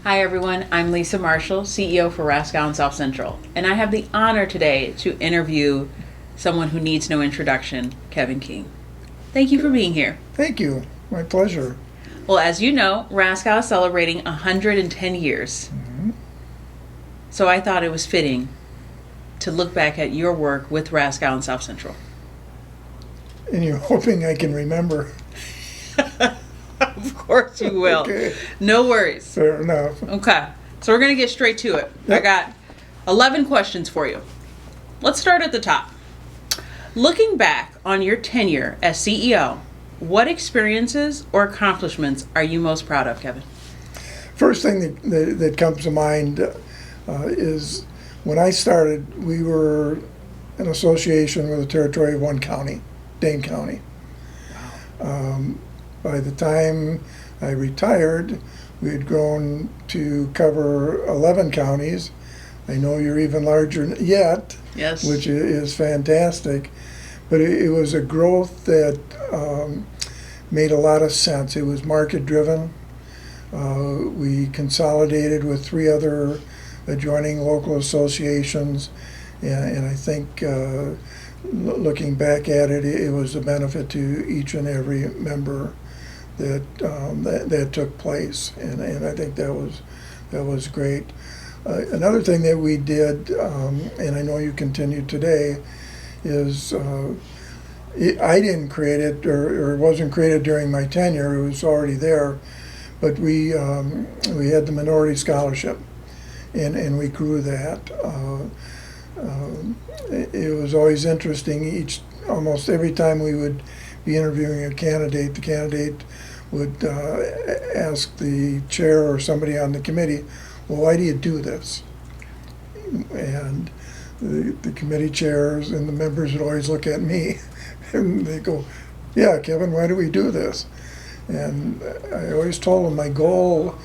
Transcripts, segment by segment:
Hi everyone, I'm Lisa Marshall, CEO for RASCW and South Central, and I have the honor today to interview someone who needs no introduction, Kevin King. Thank you for being here. Thank you. My pleasure. Well, as you know, RASCW is celebrating 110 years. So I thought it was fitting to look back at your work with RASCW and South Central. And you're hoping I can remember. Of course you will. Okay. No worries. Fair enough. Okay, so we're going to get straight to it. Yep. I got 11 questions for you. Let's start at the top. Looking back on your tenure as CEO, what experiences or accomplishments are you most proud of, Kevin? First thing that comes to mind is when I started, we were an association with a territory of one county, Dane County. By the time I retired, we had grown to cover 11 counties. I know you're even larger yet, Yes. which is fantastic. But it was a growth that made a lot of sense. It was market driven. We consolidated with 3 other adjoining local associations, and I think looking back at it, it was a benefit to each and every member that took place, and I think that was great. Another thing that we did, and I know you continue today, is I didn't create it, or it wasn't created during my tenure. It was already there, but we had the minority scholarship, and we grew that. It was always interesting. Almost every time we would be interviewing a candidate, the candidate would ask the chair or somebody on the committee, "Well, why do you do this?" And the committee chairs and the members would always look at me and they go, "Yeah, Kevin, why do we do this?" And I always told them my goal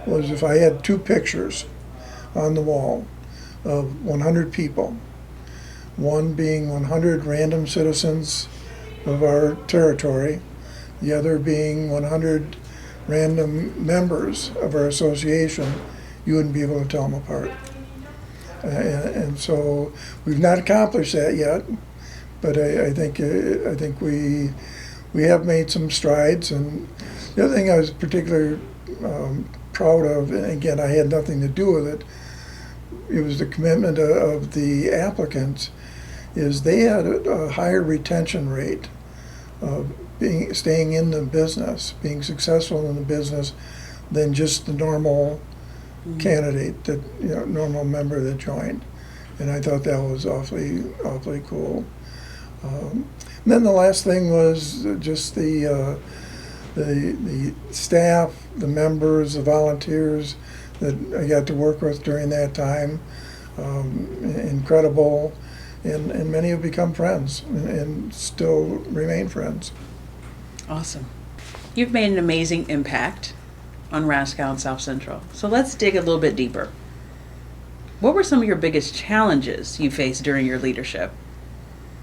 was, if I had 2 pictures on the wall of 100 people, one being 100 random citizens of our territory, the other being 100 random members of our association, you wouldn't be able to tell them apart. And so we've not accomplished that yet, but I think we have made some strides. And the other thing I was particularly proud of, and again, I had nothing to do with it, it was the commitment of the applicants, is they had a higher retention rate of staying in the business, being successful in the business, than just the normal candidate, normal member that joined. And I thought that was awfully cool. And then the last thing was just the staff, the members, the volunteers that I got to work with during that time. Incredible, and many have become friends and still remain friends. Awesome. You've made an amazing impact on RASCW and South Central. So let's dig a little bit deeper. What were some of your biggest challenges you faced during your leadership?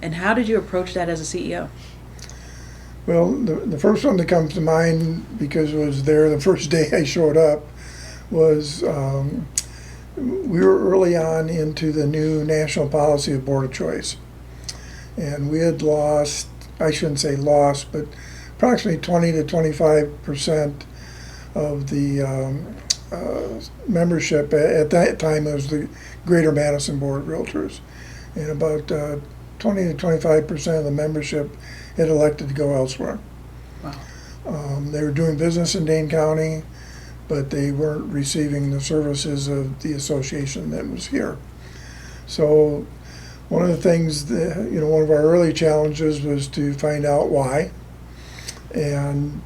And how did you approach that as a CEO? Well, the first one that comes to mind, because it was there the first day I showed up, was we were early on into the new national policy of board of choice. And we had lost, I shouldn't say lost, but approximately 20 to 25% of the membership. At that time, it was the Greater Madison Board of Realtors. And about 20 to 25% of the membership had elected to go elsewhere. Wow. They were doing business in Dane County, but they weren't receiving the services of the association that was here. So one of the things one of our early challenges was to find out why, and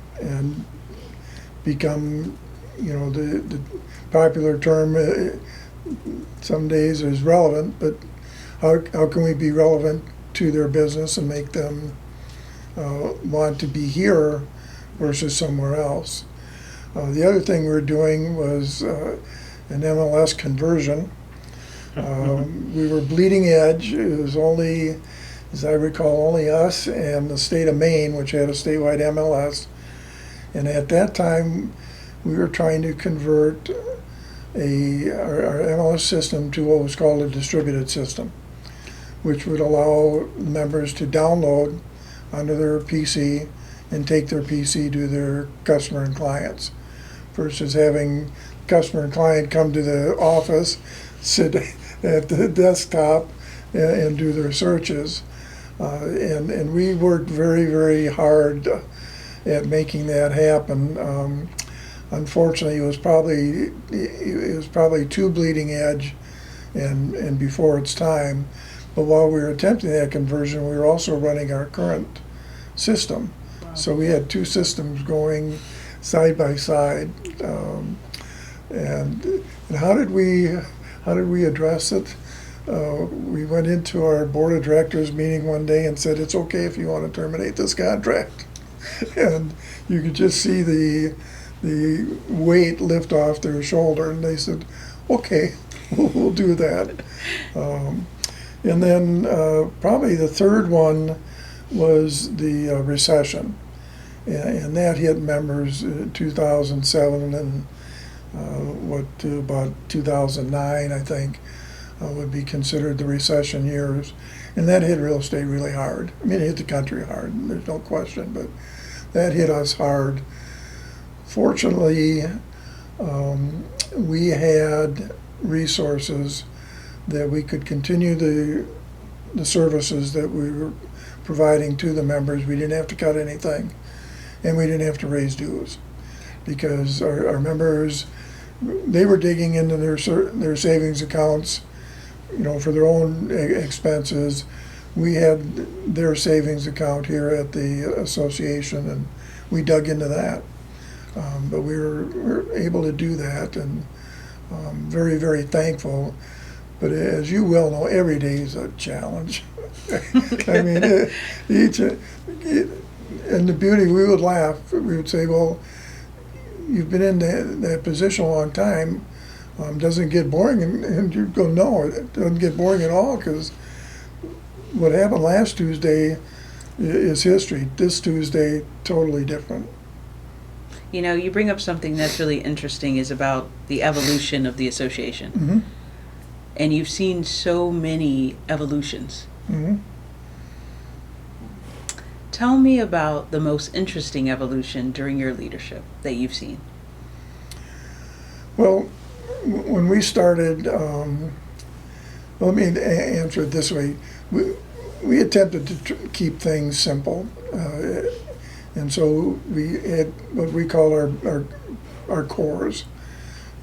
become, the popular term some days is relevant, but how can we be relevant to their business and make them want to be here versus somewhere else? The other thing we were doing was an MLS conversion. We were bleeding edge. It was only, as I recall, only us and the state of Maine, which had a statewide MLS. And at that time, we were trying to convert our MLS system to what was called a distributed system, which would allow members to download onto their PC and take their PC to their customer and clients, versus having customer and client come to the office, sit at the desktop and do their searches. And we worked very, very hard at making that happen. Unfortunately, it was probably too bleeding edge and before its time. But while we were attempting that conversion, we were also running our current system. Wow. So we had two systems going side by side. And how did we address it? We went into our board of directors meeting one day and said, it's okay if you want to terminate this contract. And you could just see the weight lift off their shoulder, and they said, okay, we'll do that. And then probably the third one was the recession. And that hit members in 2007 and about 2009, I think, would be considered the recession years. And that hit real estate really hard. I mean, it hit the country hard, there's no question, but that hit us hard. Fortunately, we had resources that we could continue the services that we were providing to the members. We didn't have to cut anything, and we didn't have to raise dues, because our members, they were digging into their savings accounts, for their own expenses. We had their savings account here at the association, and we dug into that. But we were able to do that, and very, very thankful. But as you well know, every day is a challenge. I mean, and the beauty, we would laugh. We would say, well, you've been in that position a long time. Doesn't it get boring? And you go, no, it doesn't get boring at all, because what happened last Tuesday is history. This Tuesday, totally different. You bring up something that's really interesting, is about the evolution of the association. Mm-hmm. And you've seen so many evolutions. Mm-hmm. Tell me about the most interesting evolution during your leadership that you've seen. Well, when we started, let me answer it this way. We attempted to keep things simple. And so we had what we call our cores.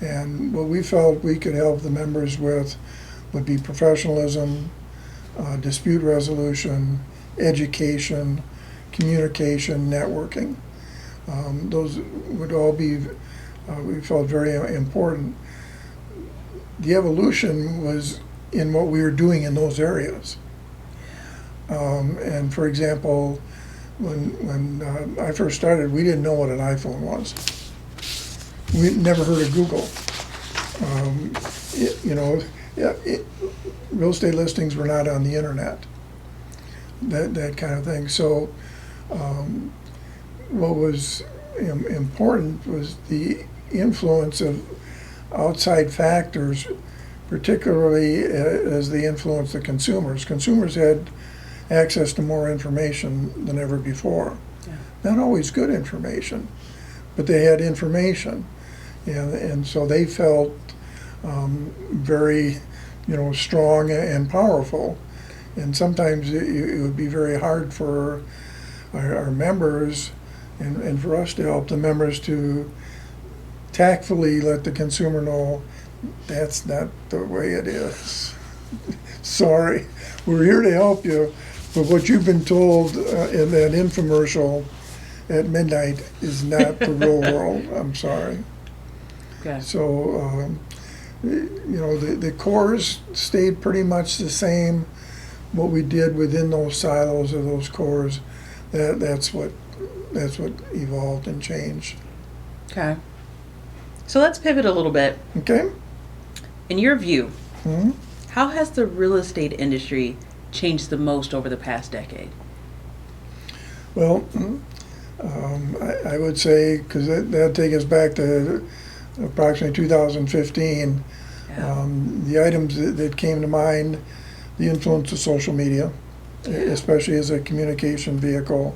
And what we felt we could help the members with would be professionalism, dispute resolution, education, communication, networking. Those would all be, we felt, very important. The evolution was in what we were doing in those areas. And for example, when I first started, we didn't know what an iPhone was. We'd never heard of Google. Real estate listings were not on the internet, that kind of thing. So what was important was the influence of outside factors, particularly as they influenced the consumers. Consumers had access to more information than ever before. Yeah. Not always good information, but they had information. And so they felt very, strong and powerful. And sometimes it would be very hard for our members and for us to help the members to tactfully let the consumer know that's not the way it is. Sorry, we're here to help you, but what you've been told in that infomercial at midnight is not the real world. I'm sorry. Okay. So, the cores stayed pretty much the same. What we did within those silos of those cores, that's what evolved and changed. Okay. So let's pivot a little bit. Okay. In your view, Mm-hmm. how has the real estate industry changed the most over the past decade? Well, I would say, because that'd take us back to approximately 2015, Yeah. the items that came to mind, the influence of social media, especially as a communication vehicle,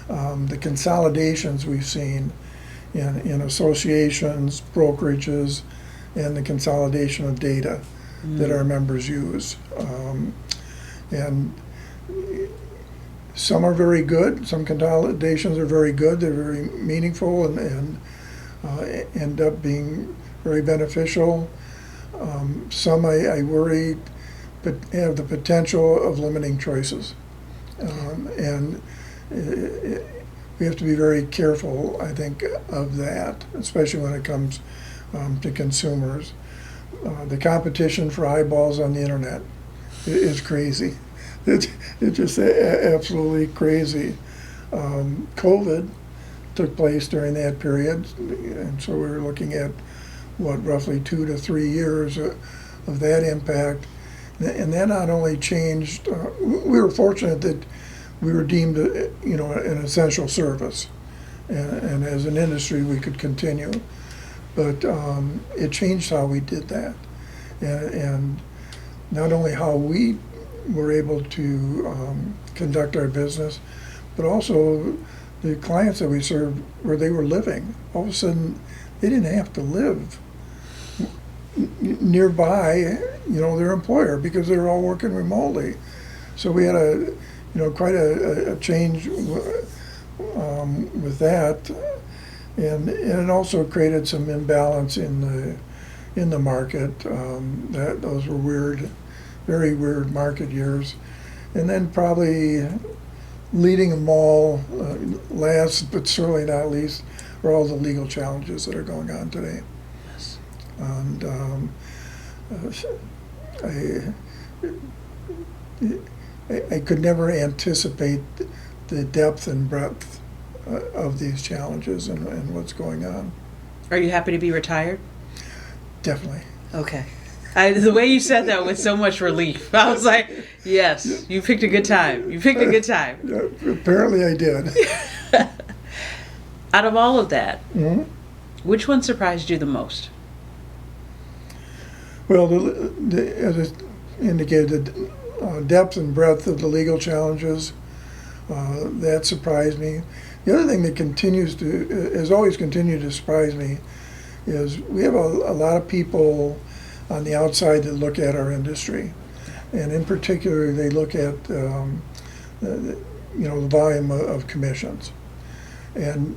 the consolidations we've seen in associations, brokerages, and the consolidation of data that our members use. And some are very good, some consolidations are very good, they're very meaningful and end up being very beneficial. Some I worry but have the potential of limiting choices. And we have to be very careful, I think, of that, especially when it comes to consumers. The competition for eyeballs on the internet is crazy. It's just absolutely crazy. COVID took place during that period, and so we were looking at roughly 2 to 3 years of that impact. And that not only changed, we were fortunate that we were deemed, an essential service, and as an industry we could continue. But it changed how we did that, and not only how we were able to conduct our business, but also the clients that we served where they were living. All of a sudden, they didn't have to live nearby, their employer because they were all working remotely. So we had quite a change with that, and it also created some imbalance in the market. Those were very weird market years. And then probably leading them all, last but certainly not least, are all the legal challenges that are going on today. Yes. And I could never anticipate the depth and breadth of these challenges and what's going on. Are you happy to be retired? Definitely. Okay. The way you said that with so much relief, I was like, yes, you picked a good time. You picked a good time. Apparently I did. Out of all of that, Mm-hmm. which one surprised you the most? Well, as I indicated, the depth and breadth of the legal challenges, that surprised me. The other thing that has always continued to surprise me is we have a lot of people on the outside that look at our industry. And in particular, they look at the volume of commissions. And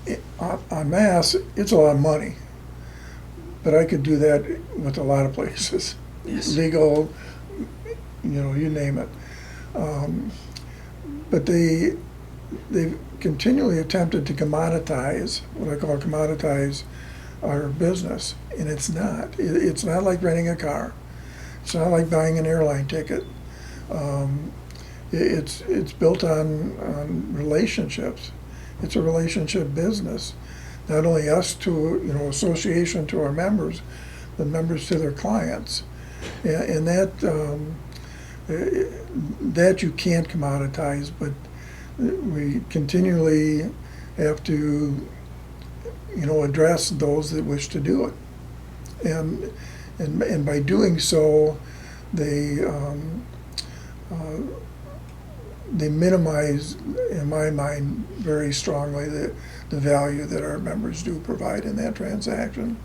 en masse, it's a lot of money. But I could do that with a lot of places. Yes. Legal, you name it. But they've continually attempted to commoditize, what I call commoditize, our business, and it's not. It's not like renting a car. It's not like buying an airline ticket. It's built on relationships. It's a relationship business. Not only us to association to our members, but members to their clients, and that you can't commoditize, but we continually have to address those that wish to do it, and by doing so, they minimize, in my mind, very strongly the value that our members do provide in that transaction.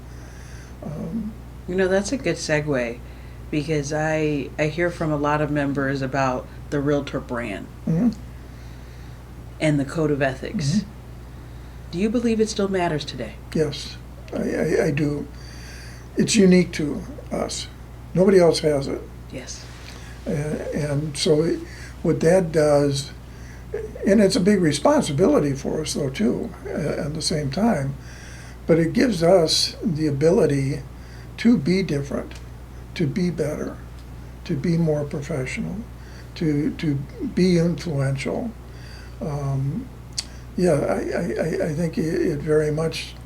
That's a good segue, because I hear from a lot of members about the Realtor brand Mm-hmm. and the code of ethics. Mm-hmm. Do you believe it still matters today? Yes, I do. It's unique to us. Nobody else has it. Yes. And so what that does, and it's a big responsibility for us though too, at the same time, but it gives us the ability to be different, to be better, to be more professional, to be influential. I think it very much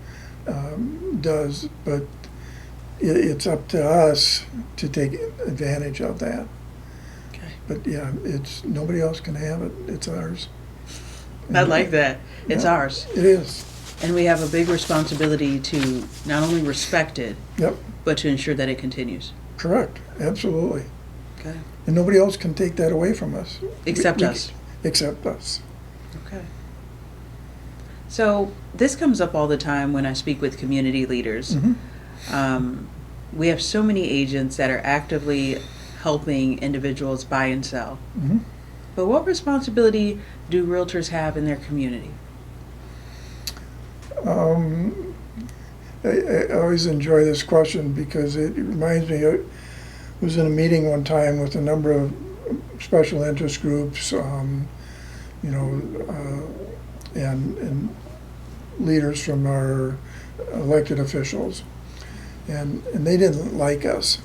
does, but it's up to us to take advantage of that. Okay. But yeah, nobody else can have it. It's ours. I like that. It's Yeah, ours. It is. And we have a big responsibility to not only respect it, Yep, but to ensure that it continues. correct, absolutely. Okay. And nobody else can take that away from us. Except us. Except us. Okay. So this comes up all the time when I speak with community leaders. We have so many agents that are actively helping individuals buy and sell. But what responsibility do realtors have in their community? I always enjoy this question because it reminds me, I was in a meeting one time with a number of special interest groups, and leaders from our elected officials. And they didn't like us.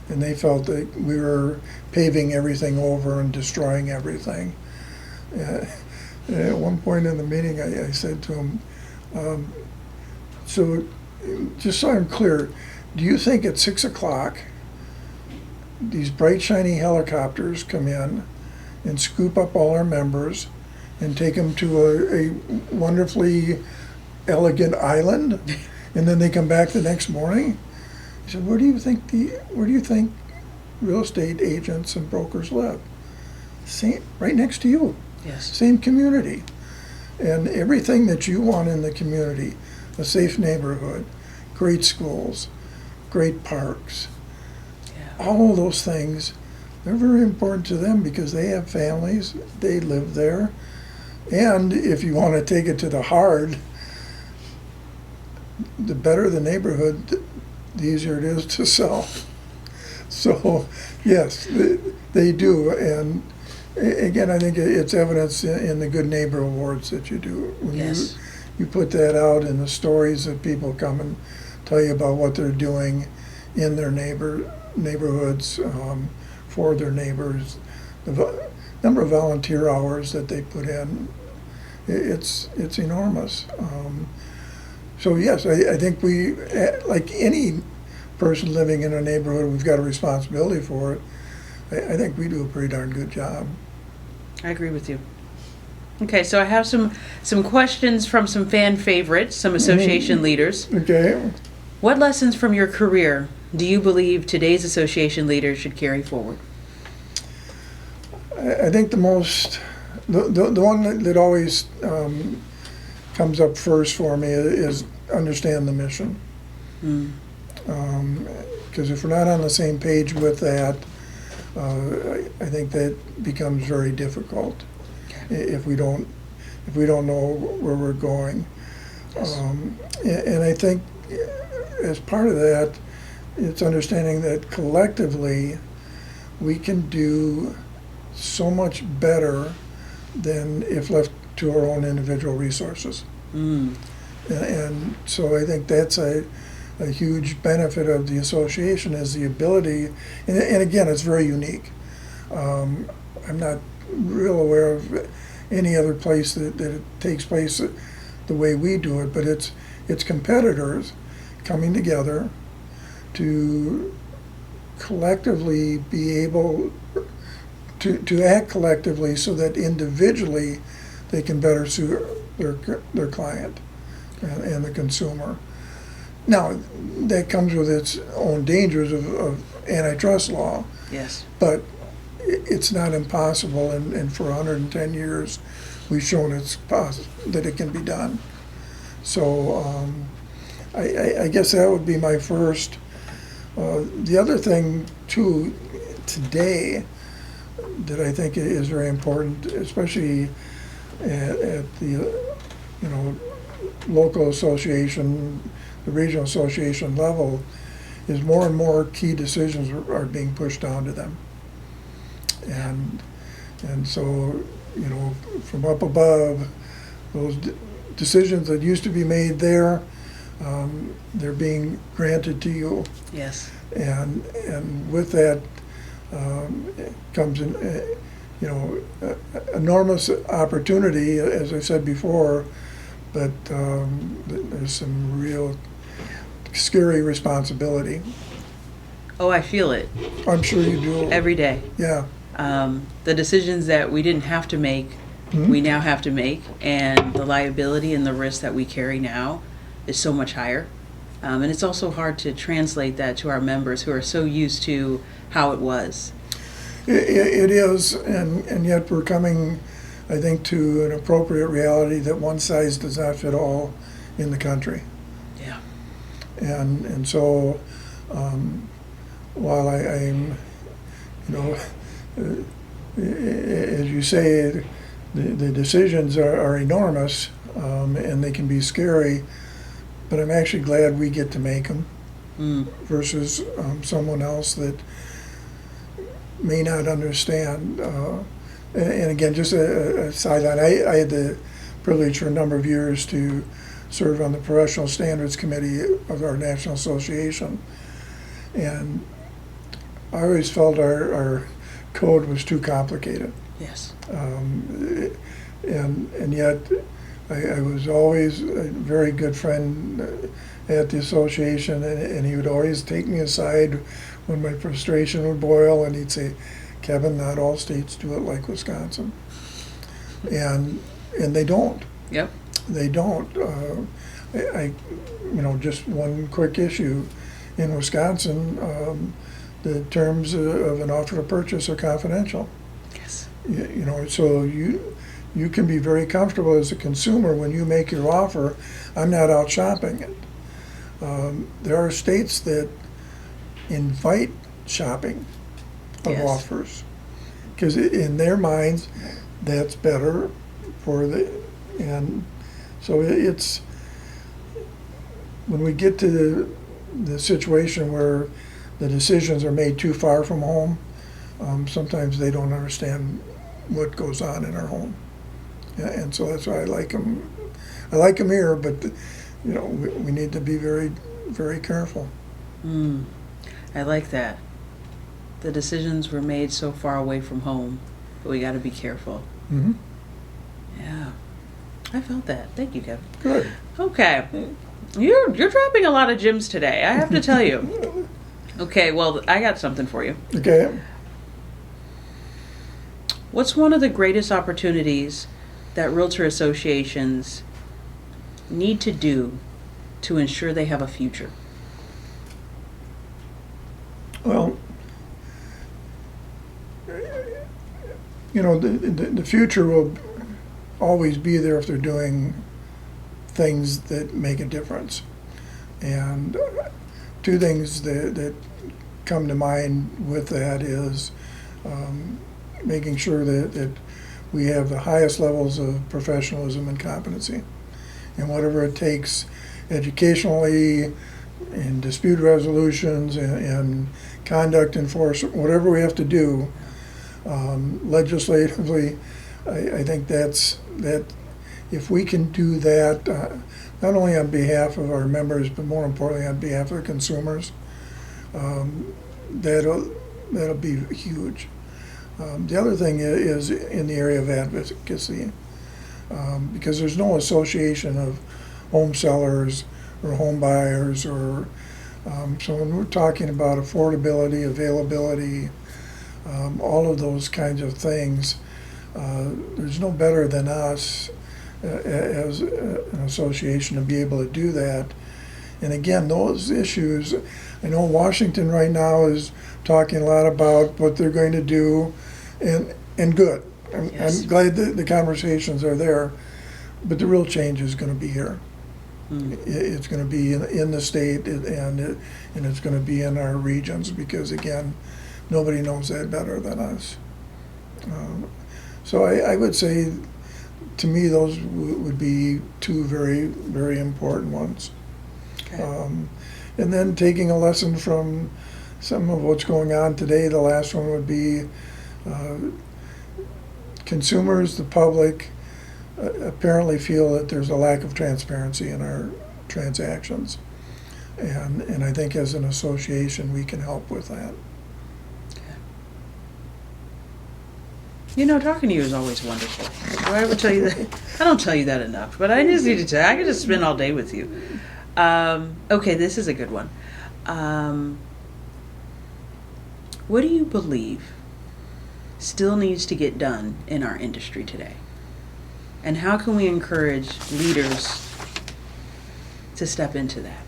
And they felt that we were paving everything over and destroying everything. At one point in the meeting, I said to him, so just so I'm clear, do you think at 6 o'clock these bright shiny helicopters come in and scoop up all our members and take them to a wonderfully elegant island, and then they come back the next morning? He said, where do you think real estate agents and brokers live? Same, right next to you. Yes. Same community. And everything that you want in the community, a safe neighborhood, great schools, great parks, all of those things, they're very important to them because they have families, they live there. And if you want to take it to the hard, the better the neighborhood, the easier it is to sell. So, yes, they do. And again, I think it's evidence in the Good Neighbor Awards that you do. When you put that out in the stories that people come and tell you about what they're doing in their neighborhoods for their neighbors, the number of volunteer hours that they put in, it's enormous. So yes, I think we, like any person living in a neighborhood, we've got a responsibility for it. I think we do a pretty darn good job. I agree with you. Okay, so I have some questions from some fan favorites, some association leaders. Okay. What lessons from your career do you believe today's association leaders should carry forward? I think the one that always comes up first for me is understand the mission. Because if we're not on the same page with that, I think that becomes very difficult if we don't know where we're going. Yes. And I think as part of that, it's understanding that collectively we can do so much better than if left to our own individual resources. And so I think that's a huge benefit of the association, is the ability, and again, it's very unique. I'm not real aware of any other place that it takes place the way we do it, but it's competitors coming together to collectively be able to act collectively so that individually they can better suit their client and the consumer. Now, that comes with its own dangers of antitrust law. Yes. But it's not impossible, and for 110 years we've shown that it can be done. So I guess that would be my first. The other thing, too, today that I think is very important, especially at the local association, the regional association level, is more and more key decisions are being pushed down to them. And so, from up above, those decisions that used to be made there, they're being granted to you. Yes. And with that comes an enormous opportunity, as I said before, but there's some real scary responsibility. Oh, I feel it. I'm sure you do. Every day. Yeah. The decisions that we didn't have to make we now have to make, and the liability and the risk that we carry now is so much higher. And it's also hard to translate that to our members who are so used to how it was. It is, and yet we're coming, I think, to an appropriate reality that one size does not fit all in the country. Yeah. And so, while I'm, as you say, the decisions are enormous, and they can be scary, but I'm actually glad we get to make them versus someone else that may not understand. And again, just a sideline, I had the privilege for a number of years to serve on the Professional Standards Committee of our National Association. And I always felt our code was too complicated. Yes. And yet I was always a very good friend at the association, and he would always take me aside when my frustration would boil, and he'd say, "Kevin, not all states do it like Wisconsin." And they don't. Yep. They don't. Just one quick issue. In Wisconsin, the terms of an offer to purchase are confidential. Yes. So you can be very comfortable as a consumer when you make your offer. I'm not out shopping it. There are states that invite shopping of Yes. offers because in their minds that's better and so it's when we get to the situation where the decisions are made too far from home, sometimes they don't understand what goes on in our home. And so that's why I like them. I like them here, but we need to be very, very careful. I like that. The decisions were made so far away from home, but we got to be careful. Mm-hmm. Yeah, I felt that. Thank you, Kevin. Good. Okay, you're dropping a lot of gems today, I have to tell you. Okay, well, I got something for you. Okay. What's one of the greatest opportunities that realtor associations need to do to ensure they have a future? Well, the future will always be there if they're doing things that make a difference. And two things that come to mind with that is making sure that we have the highest levels of professionalism and competency. And whatever it takes educationally, in dispute resolutions, and conduct enforcement, whatever we have to do legislatively, I think that if we can do that, not only on behalf of our members, but more importantly on behalf of the consumers, that'll be huge. The other thing is in the area of advocacy, because there's no association of home sellers or home buyers, or so when we're talking about affordability, availability, all of those kinds of things, there's no better than us as an association to be able to do that. And again, those issues, I know Washington right now is talking a lot about what they're going to do, and good. Yes. I'm glad that the conversations are there, but the real change is going to be here. It's going to be in the state, and it's going to be in our regions, because again, nobody knows that better than us. So I would say, to me, those would be two very, very important ones. Okay. And then taking a lesson from some of what's going on today, the last one would be consumers, the public, apparently feel that there's a lack of transparency in our transactions. And I think as an association we can help with that. Talking to you is always wonderful. I would tell you that. I don't tell you that enough, but I just need to tell you. I could just spend all day with you. Okay, this is a good one. What do you believe still needs to get done in our industry today? And how can we encourage leaders to step into that?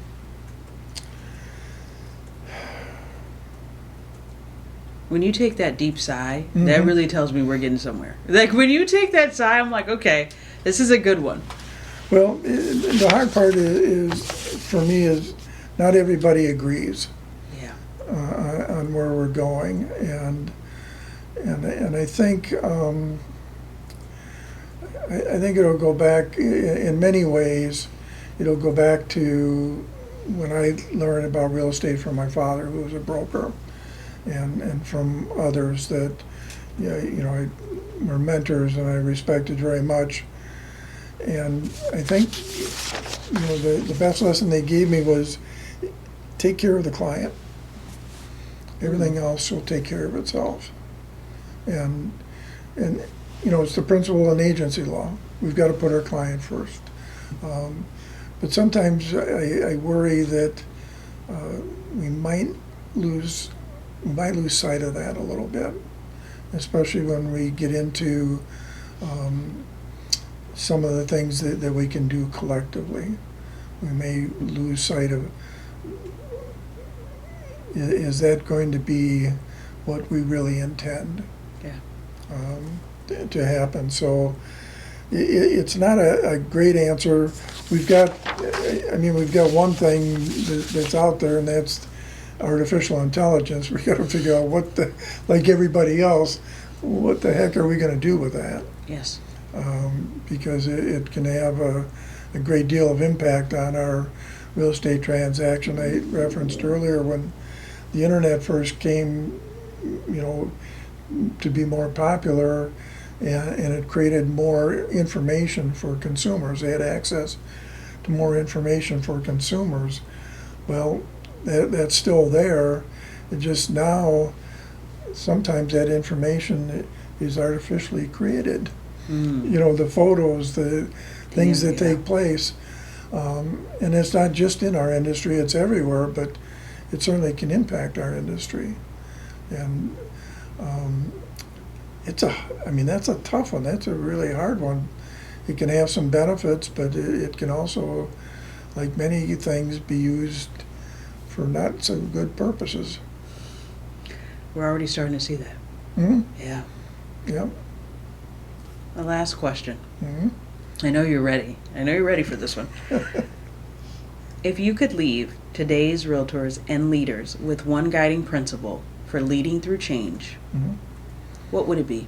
When you take that deep sigh, that really tells me we're getting somewhere. Like when you take that sigh, I'm like, okay, this is a good one. Well, the hard part is for me, is not everybody agrees Yeah. on where we're going, and I think I think it'll go back in many ways. It'll go back to when I learned about real estate from my father, who was a broker, and from others that were mentors and I respected very much. And I think the best lesson they gave me was take care of the client. Everything else will take care of itself. And it's the principle in agency law. We've got to put our client first. But sometimes I worry that we might lose sight of that a little bit, especially when we get into some of the things that we can do collectively. We may lose sight of, is that going to be what we really intend to happen? So it's not a great answer. We've got one thing that's out there, and that's artificial intelligence. We got to figure out like everybody else, what the heck are we going to do with that? Yes. Because it can have a great deal of impact on our real estate transaction. I referenced earlier when the internet first came, to be more popular, and it created more information for consumers. They had access to more information for consumers. Well, that's still there. It just now, sometimes that information is artificially created. The photos, the things that take place. And it's not just in our industry, it's everywhere, but it certainly can impact our industry. And that's a tough one. That's a really hard one. It can have some benefits, but it can also, like many things, be used for not so good purposes. We're already starting to see that. Mm-hmm. Yeah. Yep. The last question. Mm-hmm. I know you're ready. I know you're ready for this one. If you could leave today's realtors and leaders with one guiding principle for leading through change, what would it be?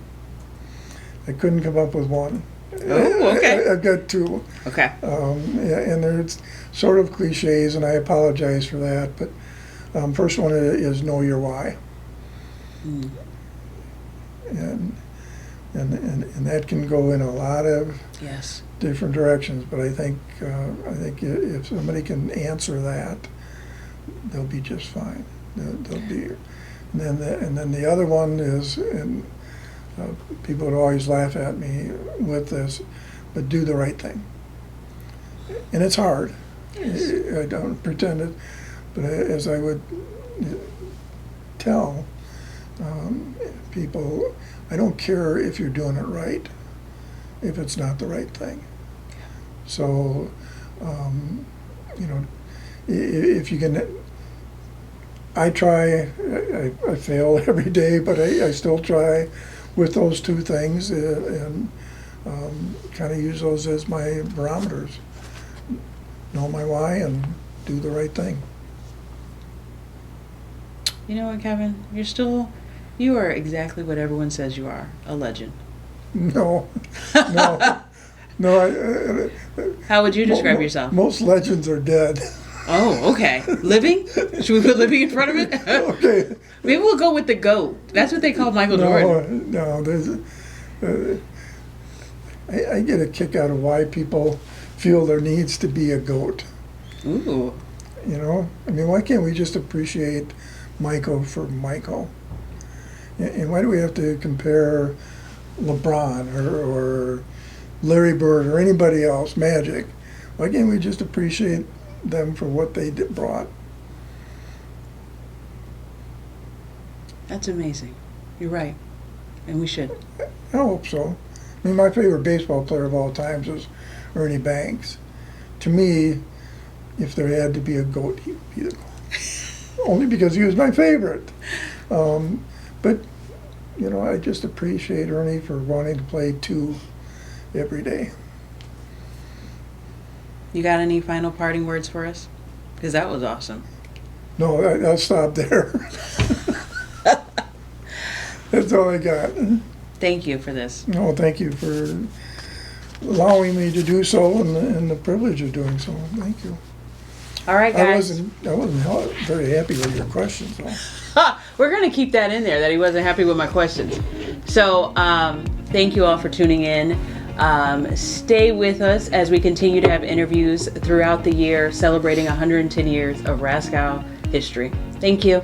I couldn't come up with one. Oh, okay. I've got two. Okay. And they're sort of cliches, and I apologize for that. But first one is know your why. And that can go in a lot of different directions. But I think if somebody can answer that, they'll be just fine. They'll be. And then the other one is, and people would always laugh at me with this, but do the right thing. And it's hard. Yes. I don't pretend it, but as I would tell people, I don't care if you're doing it right, if it's not the right thing. So, if you can, I try, I fail every day, but I still try with those two things, and kind of use those as my barometers. Know my why and do the right thing. You know what, Kevin? You are exactly what everyone says you are, a legend. No. How would you describe yourself? Most legends are dead. Oh, okay. Living? Should we put living in front of it? Okay. Maybe we'll go with the GOAT. That's what they call Michael Jordan. No, I get a kick out of why people feel there needs to be a GOAT. Ooh. Why can't we just appreciate Michael for Michael? And why do we have to compare LeBron or Larry Bird or anybody else, Magic? Why can't we just appreciate them for what they brought? That's amazing. You're right. And we should. I hope so. I mean, my favorite baseball player of all times was Ernie Banks. To me, if there had to be a GOAT, he would be the GOAT. Only because he was my favorite. But, you know, I just appreciate Ernie for wanting to play 2 every day. You got any final parting words for us? Because that was awesome. No, I'll stop there. That's all I got. Thank you for this. No, thank you for allowing me to do so and the privilege of doing so. Thank you. All right, guys. I wasn't very happy with your questions, though. We're going to keep that in there, that he wasn't happy with my questions. So thank you all for tuning in. Stay with us as we continue to have interviews throughout the year celebrating 110 years of RASCW history. Thank you.